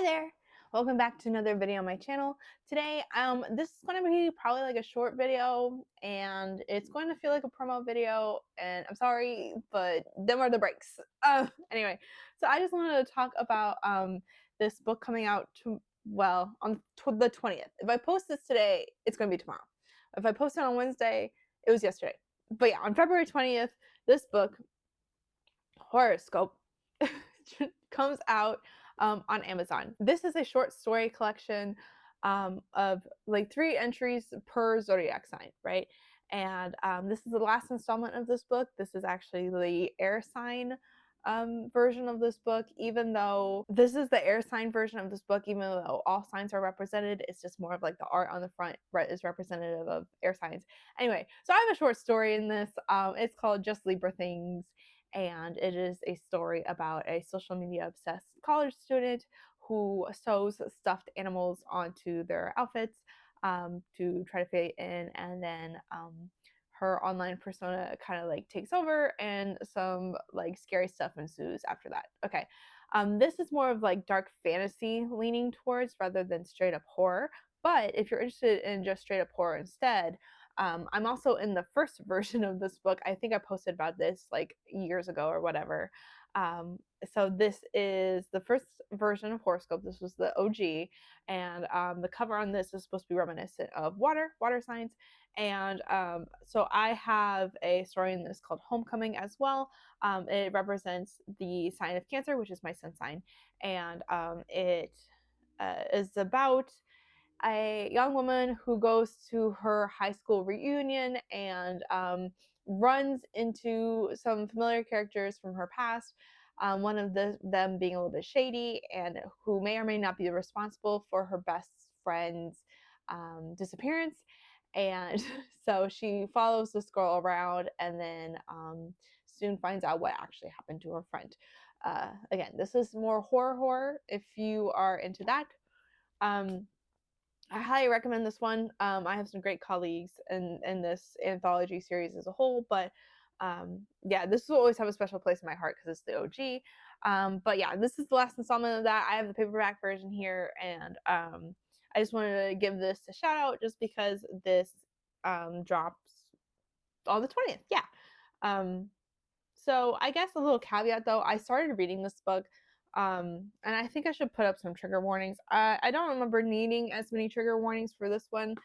there, welcome back to another video on my channel. Today this is going to be probably like a short video, and it's going to feel like a promo video, and I'm sorry, but them are the breaks. Anyway, so I just wanted to talk about this book coming out on the 20th. If I post this today, it's going to be tomorrow. If I post it on Wednesday, it was yesterday. But yeah, on February 20th, this book, HorrorScope, comes out on Amazon. This is a short story collection of like 3 entries per zodiac sign, right? And this is the last installment of this book. This is actually the air sign version of this book. Even though this is the air sign version of this book, even though all signs are represented, it's just more of like the art on the front is representative of air signs. Anyway, so I have a short story in this. It's called Just Libra Things, and it is a story about a social media obsessed college student who sews stuffed animals onto their outfits to try to fit in, and then her online persona kind of like takes over, and some like scary stuff ensues after that. Okay. This is more of like dark fantasy leaning towards rather than straight up horror. But if you're interested in just straight up horror instead, I'm also in the first version of this book. I think I posted about this like years ago or whatever. Um, so this is the first version of HorrorScope. This was the OG, and the cover on this is supposed to be reminiscent of water signs. And so I have a story in this called Homecoming as well. It represents the sign of Cancer, which is my sun sign, and it is about a young woman who goes to her high school reunion and runs into some familiar characters from her past. One of them being a little bit shady, and who may or may not be responsible for her best friend's disappearance. And so she follows this girl around, and then soon finds out what actually happened to her friend. Again, this is more horror if you are into that. I highly recommend this one. I have some great colleagues in this anthology series as a whole, but yeah, this will always have a special place in my heart because it's the OG. But yeah, this is the last installment of that. I have the paperback version here, and I just wanted to give this a shout out just because this drops on the 20th. Yeah. So I guess a little caveat though, I started reading this book, and I think I should put up some trigger warnings. I don't remember needing as many trigger warnings for this one,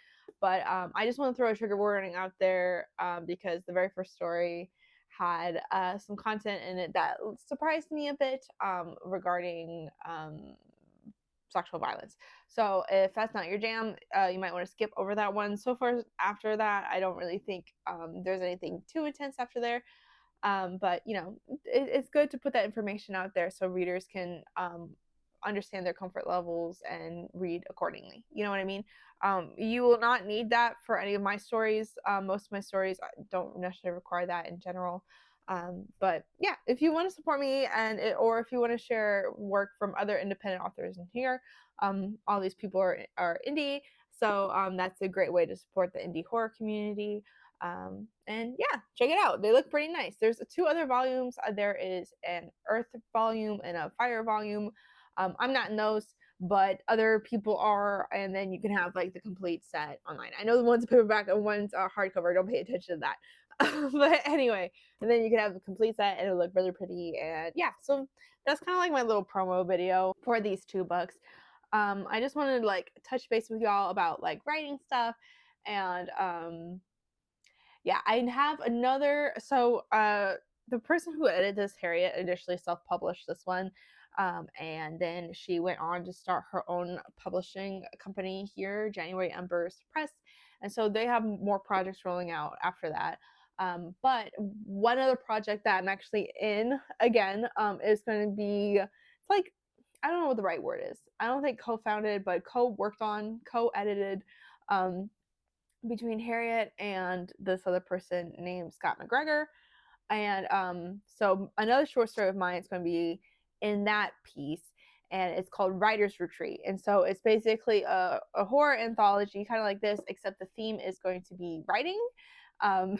but I just want to throw a trigger warning out there because the very first story had some content in it that surprised me a bit regarding sexual violence. So if that's not your jam, you might want to skip over that one. So far after that, I don't really think there's anything too intense after there. But you know, it's good to put that information out there so readers can understand their comfort levels and read accordingly. You know what I mean? You will not need that for any of my stories. Most of my stories don't necessarily require that in general. But yeah, if you want to support me or if you want to share work from other independent authors in here, all these people are indie, so that's a great way to support the indie horror community. And yeah, check it out. They look pretty nice. There's 2 other volumes. There is an earth volume and a fire volume. I'm not in those, but other people are, and then you can have like the complete set online. I know the one's paperback and one's hardcover. Don't pay attention to that. But anyway, and then you can have the complete set, and it'll look really pretty. And yeah, so that's kind of like my little promo video for these 2 books. I just wanted to like touch base with y'all about like writing stuff, and yeah, I have another. So the person who edited this, Harriet, initially self-published this one, and then she went on to start her own publishing company here, January Embers Press, and so they have more projects rolling out after that. But one other project that I'm actually in again is going to be, it's like, I don't know what the right word is. I don't think co-founded, but co-worked on, co-edited. Between Harriet and this other person named Scott McGregor. And so another short story of mine is going to be in that piece, and it's called Writer's Retreat. And so it's basically a horror anthology, kind of like this, except the theme is going to be writing and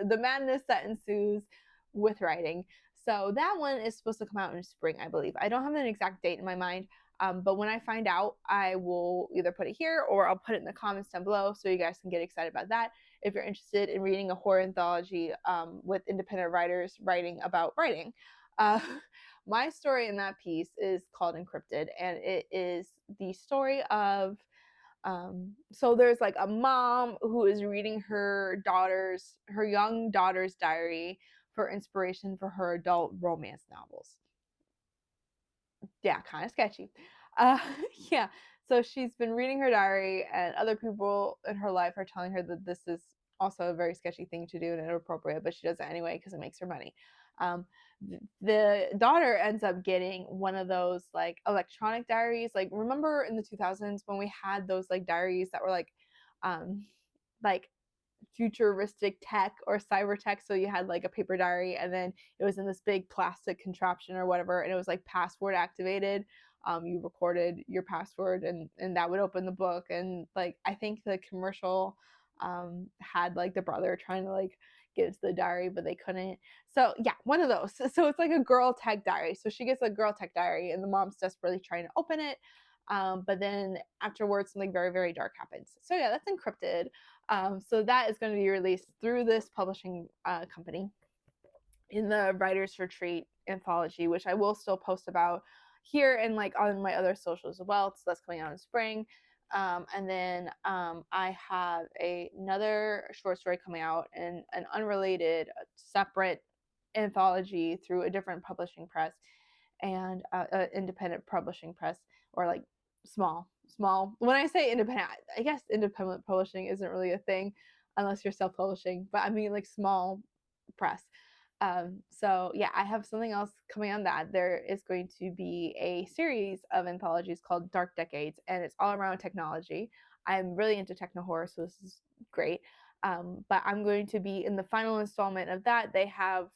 the madness that ensues with writing. So that one is supposed to come out in spring, I believe. I don't have an exact date in my mind. But when I find out, I will either put it here or I'll put it in the comments down below so you guys can get excited about that. If you're interested in reading a horror anthology with independent writers writing about writing. Uh, my story in that piece is called Encrypted, and it is the story of so there's like a mom who is reading her young daughter's diary for inspiration for her adult romance novels. Yeah, kind of sketchy. Uh, yeah, so she's been reading her diary, and other people in her life are telling her that this is also a very sketchy thing to do and inappropriate, but she does it anyway because it makes her money. Um, the daughter ends up getting one of those like electronic diaries. Like, remember in the 2000s when we had those like diaries that were um, like futuristic tech or cyber tech. So you had like a paper diary, and then it was in this big plastic contraption or whatever, and it was like password activated. You recorded your password, and that would open the book. And like I think the commercial had like the brother trying to like get into the diary, but they couldn't. So yeah, one of those. So it's like a girl tech diary. So she gets a girl tech diary, and the mom's desperately trying to open it. But then afterwards, something very, very dark happens. So yeah, that's Encrypted. So that is going to be released through this publishing company in the Writers Retreat anthology, which I will still post about here and like on my other socials as well. So that's coming out in spring. And then I have another short story coming out in an unrelated, separate anthology through a different publishing press and independent publishing press, or like small. When I say independent, I guess independent publishing isn't really a thing unless you're self-publishing, but I mean like small press. So yeah, I have something else coming on that. There is going to be a series of anthologies called Dark Decades, and it's all around technology. I'm really into techno horror, so this is great. But I'm going to be in the final installment of that. They have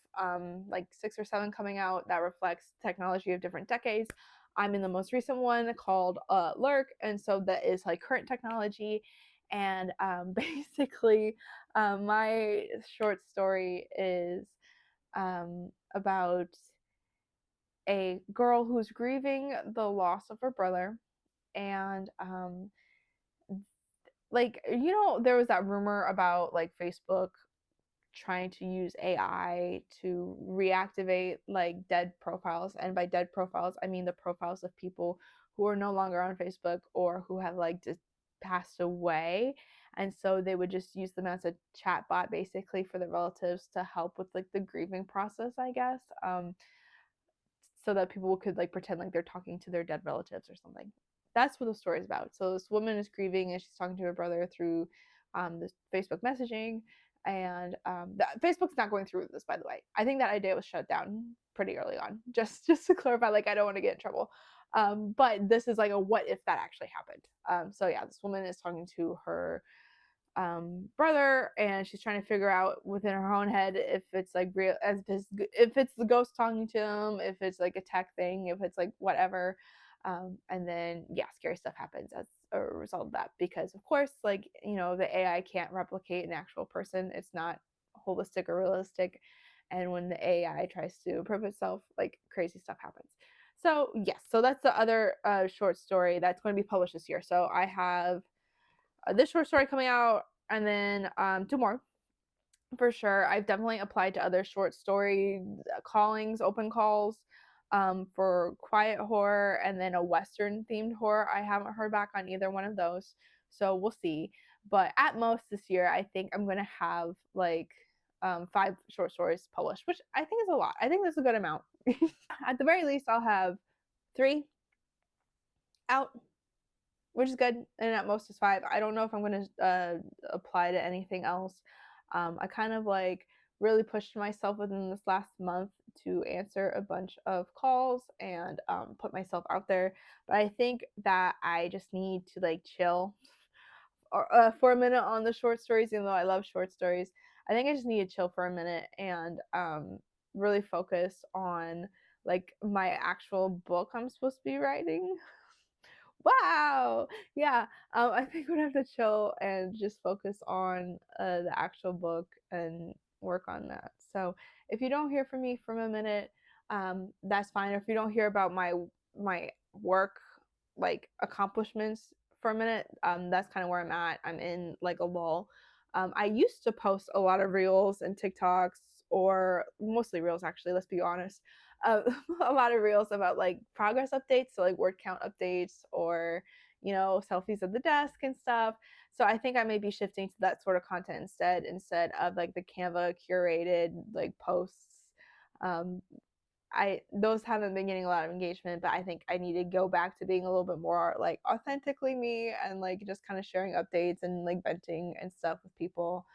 like 6 or 7 coming out that reflects technology of different decades. I'm in the most recent one called Lurk, and so that is like current technology. And basically, my short story is about a girl who's grieving the loss of her brother. And like, there was that rumor about like Facebook trying to use AI to reactivate like dead profiles. And by dead profiles, I mean the profiles of people who are no longer on Facebook or who have like just passed away. And so they would just use them as a chat bot basically for the relatives to help with like the grieving process, I guess. So that people could like pretend like they're talking to their dead relatives or something. That's what the story is about. So this woman is grieving and she's talking to her brother through this Facebook messaging. And Facebook's not going through with this, by the way. I think that idea was shut down pretty early on. Just to clarify, like I don't want to get in trouble. But this is like a what if that actually happened. So yeah, this woman is talking to her brother, and she's trying to figure out within her own head if it's like real, if it's the ghost talking to him, if it's like a tech thing, if it's like whatever. And then yeah, scary stuff happens as a result of that, because of course, like the AI can't replicate an actual person. It's not holistic or realistic, and when the AI tries to prove itself, like crazy stuff happens. So yes, so that's the other short story that's going to be published this year. So I have this short story coming out, and then 2 more for sure. I've definitely applied to other short story callings, open calls, for quiet horror and then a Western themed horror. I haven't heard back on either one of those, so we'll see. But at most this year, I think I'm gonna have like 5 short stories published, which I think is a lot. I think that's a good amount. At the very least, I'll have 3 out, which is good, and at most is 5. I don't know if I'm going to apply to anything else. I kind of like really pushed myself within this last month to answer a bunch of calls and put myself out there, but I think that I just need to like chill for a minute on the short stories, even though I love short stories. I think I just need to chill for a minute and really focus on like my actual book I'm supposed to be writing. Wow. Yeah. I think we'd have to chill and just focus on the actual book and work on that. So if you don't hear from me from a minute, that's fine. Or if you don't hear about my work like accomplishments for a minute. That's kind of where I'm at. I'm in like a lull. I used to post a lot of reels and TikToks, or mostly reels actually, let's be honest. Uh, a lot of reels about like progress updates, so like word count updates, or selfies of the desk and stuff. So I think I may be shifting to that sort of content instead of like the Canva curated like posts. Um, those haven't been getting a lot of engagement, but I think I need to go back to being a little bit more like authentically me, and like just kind of sharing updates and like venting and stuff with people.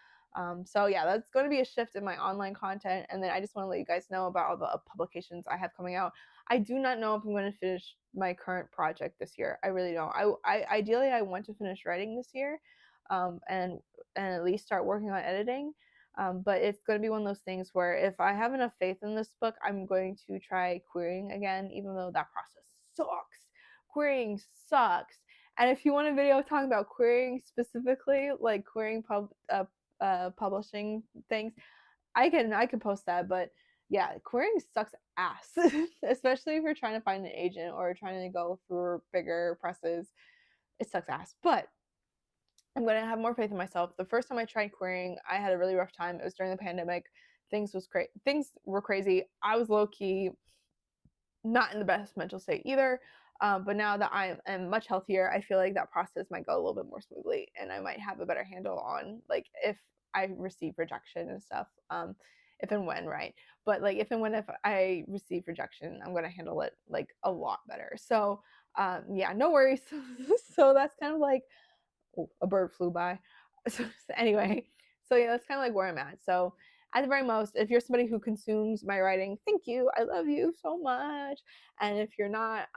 So yeah, that's going to be a shift in my online content. And then I just want to let you guys know about all the publications I have coming out. I do not know if I'm going to finish my current project this year. I really don't. I ideally I want to finish writing this year, and at least start working on editing. But it's going to be one of those things where if I have enough faith in this book, I'm going to try querying again, even though that process sucks. Querying sucks. And if you want a video talking about querying specifically, like querying publishing things, I can post that. But yeah, querying sucks ass, especially if you're trying to find an agent or trying to go through bigger presses. It sucks ass. But I'm going to have more faith in myself. The first time I tried querying, I had a really rough time. It was during the pandemic. Things were crazy. I was low key not in the best mental state either. But now that I am much healthier, I feel like that process might go a little bit more smoothly, and I might have a better handle on like if I receive rejection and stuff. If and when, right? But like if I receive rejection, I'm gonna handle it like a lot better. So yeah, no worries. So that's kind of like, oh, a bird flew by. So anyway, so yeah, that's kind of like where I'm at. So at the very most, if you're somebody who consumes my writing, thank you. I love you so much. And if you're not,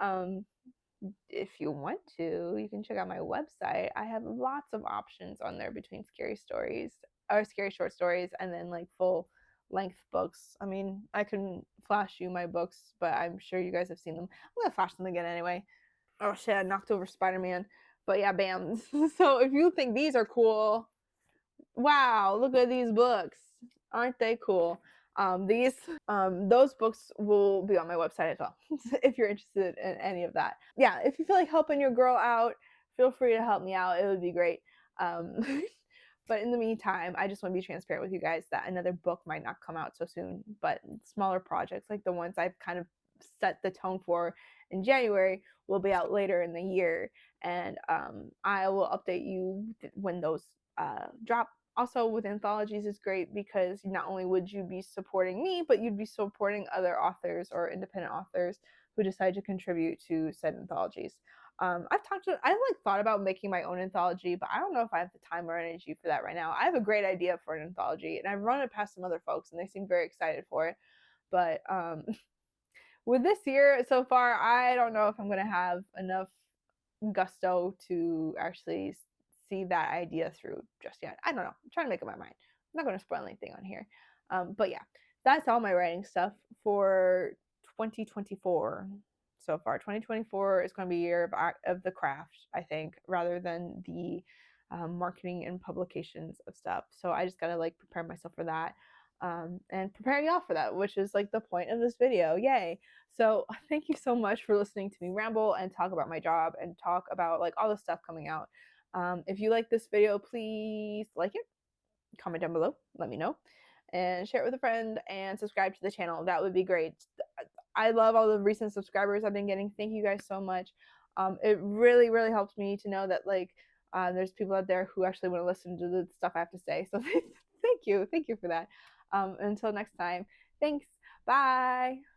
if you want to, you can check out my website. I have lots of options on there between scary stories or scary short stories and then like full length books. I mean, I can flash you my books, but I'm sure you guys have seen them. I'm gonna flash them again anyway. Oh shit, I knocked over Spider-Man. But yeah, bam. So if you think these are cool, wow, look at these books. Aren't they cool? Those books will be on my website as well if you're interested in any of that. Yeah, if you feel like helping your girl out, feel free to help me out. It would be great. Um, but in the meantime, I just want to be transparent with you guys that another book might not come out so soon, but smaller projects like the ones I've kind of set the tone for in January will be out later in the year, and I will update you when those drop. Also, with anthologies is great because not only would you be supporting me, but you'd be supporting other authors or independent authors who decide to contribute to said anthologies. I've like thought about making my own anthology, but I don't know if I have the time or energy for that right now. I have a great idea for an anthology, and I've run it past some other folks, and they seem very excited for it. But with this year so far, I don't know if I'm gonna have enough gusto to actually see that idea through just yet. I don't know. I'm trying to make up my mind. I'm not going to spoil anything on here. But yeah, that's all my writing stuff for 2024 so far. 2024 is going to be a year of the craft, I think, rather than the marketing and publications of stuff. So I just got to like prepare myself for that. And prepare y'all for that, which is like the point of this video. Yay. So thank you so much for listening to me ramble and talk about my job and talk about like all the stuff coming out. If you like this video, please like it, comment down below, let me know, and share it with a friend and subscribe to the channel. That would be great. I love all the recent subscribers I've been getting. Thank you guys so much. It really, really helps me to know that like there's people out there who actually want to listen to the stuff I have to say. So thank you for that. Until next time, thanks. Bye.